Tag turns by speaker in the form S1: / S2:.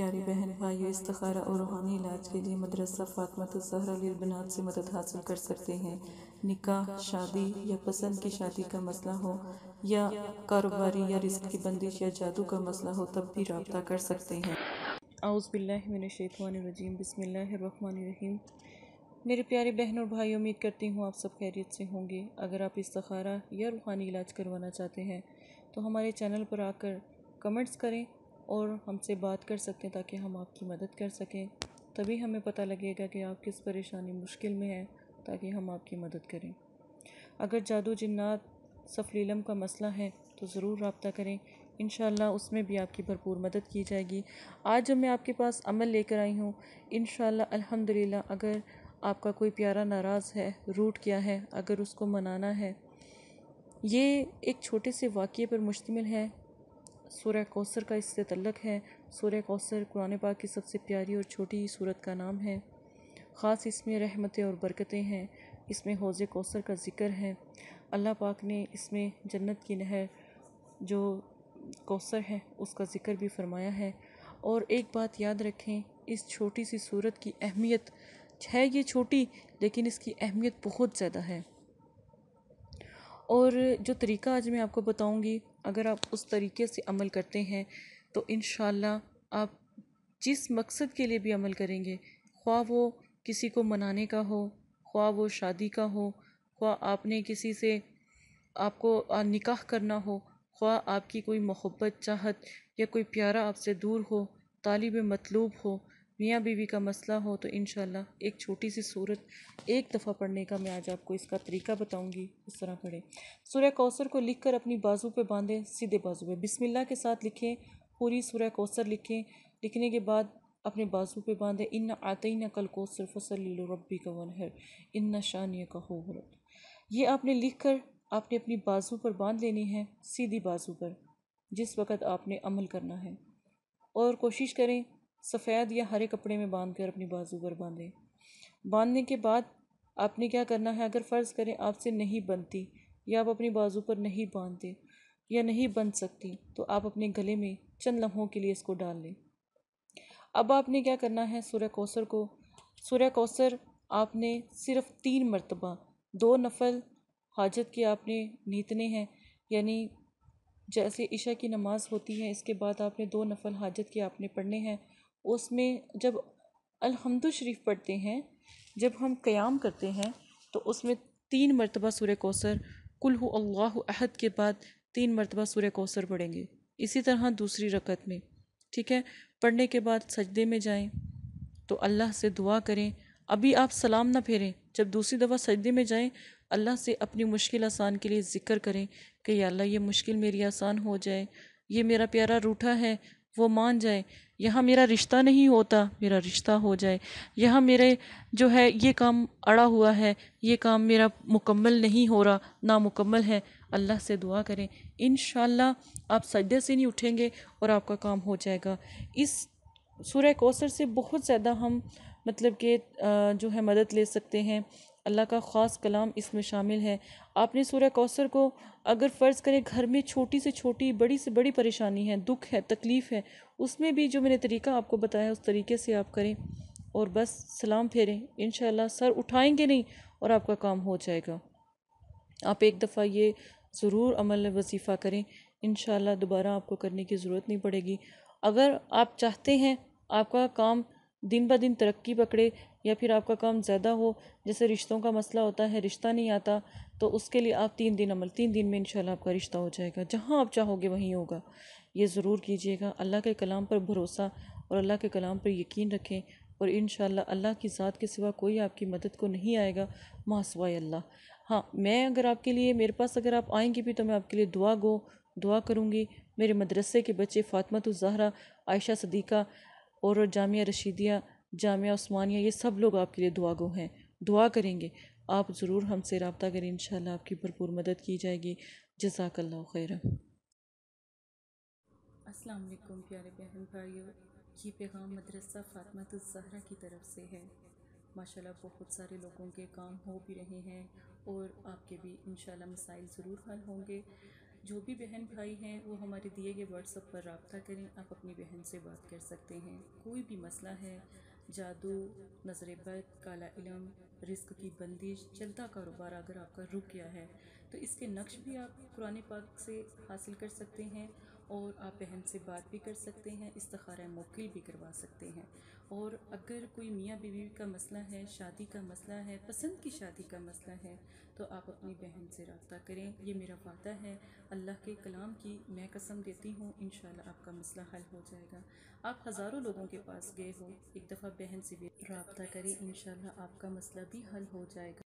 S1: प्यारे बहन भाइयों, इस्तिखारा और रूहानी इलाज के लिए मदरसा फातिमातुज़ ज़हरा लिल-बनात से मदद हासिल कर सकते हैं। निकाह, शादी या पसंद की शादी का मसला हो, या कारोबारी या रिस्क की बंदिश या जादू का मसला हो, तब भी रब्ता कर सकते हैं। औज़ु बिल्लाहि मिनश्शैतानिर्रजीम, बिस्मिल्लाहिर्रहमानिर्रहीम। मेरे प्यारे बहनों और भाइयों, उम्मीद करती हूँ आप सब खैरियत से होंगे। अगर आप इस्तिखारा या रूहानी इलाज करवाना चाहते हैं तो हमारे चैनल पर आकर कमेंट्स करें और हमसे बात कर सकते हैं ताकि हम आपकी मदद कर सकें। तभी हमें पता लगेगा कि आप किस परेशानी मुश्किल में हैं, ताकि हम आपकी मदद करें। अगर जादू जिन्नात सफलीलम का मसला है तो ज़रूर रब्ता करें, इंशाअल्लाह उसमें भी आपकी भरपूर मदद की जाएगी। आज जो मैं आपके पास अमल लेकर आई हूँ, इंशाअल्लाह अल्हम्दुलिल्लाह, अगर आपका कोई प्यारा नाराज़ है, रूठ गया है, अगर उसको मनाना है, ये एक छोटे से वाक़ये पर मुश्तमिल है। सूरह कौसर का इससे तल्लुक़ है। सूरह कौसर कुरान पाक की सबसे प्यारी और छोटी सूरत का नाम है। ख़ास इसमें रहमतें और बरकतें हैं। इसमें हौज़ कौसर का ज़िक्र है। अल्लाह पाक ने इसमें जन्नत की नहर जो कौसर है उसका ज़िक्र भी फरमाया है। और एक बात याद रखें, इस छोटी सी सूरत की अहमियत है, ये छोटी लेकिन इसकी अहमियत बहुत ज़्यादा है। और जो तरीका आज मैं आपको बताऊंगी, अगर आप उस तरीके से अमल करते हैं तो इंशाअल्लाह आप जिस मकसद के लिए भी अमल करेंगे, ख्वाह वो किसी को मनाने का हो, ख्वाह वो शादी का हो, ख्वाह आपने किसी से आपको निकाह करना हो, ख्वाह आपकी कोई मोहब्बत चाहत या कोई प्यारा आपसे दूर हो, तालिब मतलूब हो, मियाँ बीवी का मसला हो, तो इंशाअल्लाह एक छोटी सी सूरत एक दफ़ा पढ़ने का मैं आज आपको इसका तरीका बताऊंगी। इस तरह पढ़ें। सूरह कौसर को लिखकर अपनी बाजू पे बांधें, सीधे बाजू पे बिस्मिल्लाह के साथ लिखें। पूरी सूरह कौसर लिखें। लिखने के बाद अपने बाजू पे बांधें। इन्ना आतईना कल कौसर फसल्लि लिरब्बिका वनहर इन्ना शानियका हुवल अबतर। ये आपने लिखकर आपने अपनी बाजू पर बांध लेनी है, सीधी बाजू पर, जिस वक़्त आपने अमल करना है। और कोशिश करें सफ़ेद या हरे कपड़े में बांध कर अपनी बाजू पर बांधें। बांधने के बाद आपने क्या करना है, अगर फ़र्ज़ करें आपसे नहीं बनती या आप अपनी बाजू पर नहीं बांधते या नहीं बन सकती, तो आप अपने गले में चंद लम्हों के लिए इसको डाल लें। अब आपने क्या करना है, सूरह कौसर आपने सिर्फ़ 3 मरतबा 2 नफल हाजत के आपने नीतने हैं, यानी जैसे इशा की नमाज़ होती है, इसके बाद आपने 2 नफल हाजत के आपने पढ़ने हैं। उसमें जब अल्हम्दु शरीफ पढ़ते हैं, जब हम क़याम करते हैं, तो उसमें 3 मरतबा सूरह कौसर, कुल हु अल्लाहु अहद के बाद 3 मरतबा सूरह कौसर पढ़ेंगे। इसी तरह दूसरी रकत में, ठीक है। पढ़ने के बाद सजदे में जाएं तो अल्लाह से दुआ करें। अभी आप सलाम ना फेरें, जब दूसरी दफ़ा सजदे में जाएं अल्लाह से अपनी मुश्किल आसान के लिए ज़िक्र करें कि या अल्लाह ये मुश्किल मेरी आसान हो जाए, ये मेरा प्यारा रूठा है वो मान जाए, यहाँ मेरा रिश्ता नहीं होता मेरा रिश्ता हो जाए, यहाँ मेरे जो है ये काम अड़ा हुआ है, ये काम मेरा मुकम्मल नहीं हो रहा, नामुकम्मल है। अल्लाह से दुआ करें, इंशाअल्लाह आप सजदे से नहीं उठेंगे और आपका काम हो जाएगा। इस सूरह कौसर से बहुत ज़्यादा हम मतलब कि जो है मदद ले सकते हैं। अल्लाह का ख़ास कलाम इसमें शामिल है। आपने सूरह कौसर को अगर फ़र्ज़ करें घर में छोटी से छोटी बड़ी से बड़ी परेशानी है, दुख है, तकलीफ़ है, उसमें भी जो मैंने तरीका आपको बताया उस तरीके से आप करें और बस सलाम फेरें, इंशाअल्लाह सर उठाएंगे नहीं और आपका काम हो जाएगा। आप एक दफ़ा ये ज़रूर अमल वजीफ़ा करें, इंशाअल्लाह दोबारा आपको करने की ज़रूरत नहीं पड़ेगी। अगर आप चाहते हैं आपका काम दिन ब दिन तरक्की पकड़े या फिर आपका काम ज़्यादा हो, जैसे रिश्तों का मसला होता है, रिश्ता नहीं आता, तो उसके लिए आप 3 दिन अमल, 3 दिन में इंशाअल्लाह आपका रिश्ता हो जाएगा। जहाँ आप चाहोगे वहीं होगा। ये ज़रूर कीजिएगा। अल्लाह के कलाम पर भरोसा और अल्लाह के कलाम पर यकीन रखें और इंशाअल्लाह अल्लाह की ज़ात के सिवा कोई आपकी मदद को नहीं आएगा मा सिवाय अल्लाह। हाँ, मैं अगर आपके लिए, मेरे पास अगर आप आएंगी भी तो मैं आपके लिए दुआ करूँगी। मेरे मदरसे के बच्चे फातिमातुज़ ज़हरा, आयशा सदीक़ा और जामिया रशीदिया, जामिया उस्मानिया, ये सब लोग आपके लिए दुआ गो हैं, दुआ करेंगे। आप ज़रूर हमसे रब्ता करें, इंशाअल्लाह आपकी भरपूर मदद की जाएगी। जज़ाकल्लाहु खैरन। अस्सलाम वालेकुम प्यारे बहन भाइयों, ये पैगाम मदरसा फातिमातुज़ ज़हरा की तरफ से है। माशाल्लाह बहुत सारे लोगों के काम हो भी रहे हैं और आपके भी इंशाल्लाह मसाइल ज़रूर हल होंगे। जो भी बहन भाई हैं वो हमारे दिए गए व्हाट्सएप पर रब्ता करें। आप अपनी बहन से बात कर सकते हैं। कोई भी मसला है, जादू, नज़र बद, काला इलम, रिस्क की बंदिश, चलता कारोबार अगर आपका रुक गया है तो इसके नक्श भी आप कुरान पाक से हासिल कर सकते हैं और आप बहन से बात भी कर सकते हैं, इस्तिखारा मुवक्किल भी करवा सकते हैं। और अगर कोई मियाँ बीवी का मसला है, शादी का मसला है, पसंद की शादी का मसला है, तो आप अपनी बहन से रब्ता करें। ये मेरा वादा है, अल्लाह के कलाम की मैं कसम देती हूँ, इंशाल्लाह आपका मसला हल हो जाएगा। आप हज़ारों लोगों के पास गए हो, एक दफ़ा बहन से भी रब्ता करें, इंशाल्लाह आपका मसला भी हल हो जाएगा।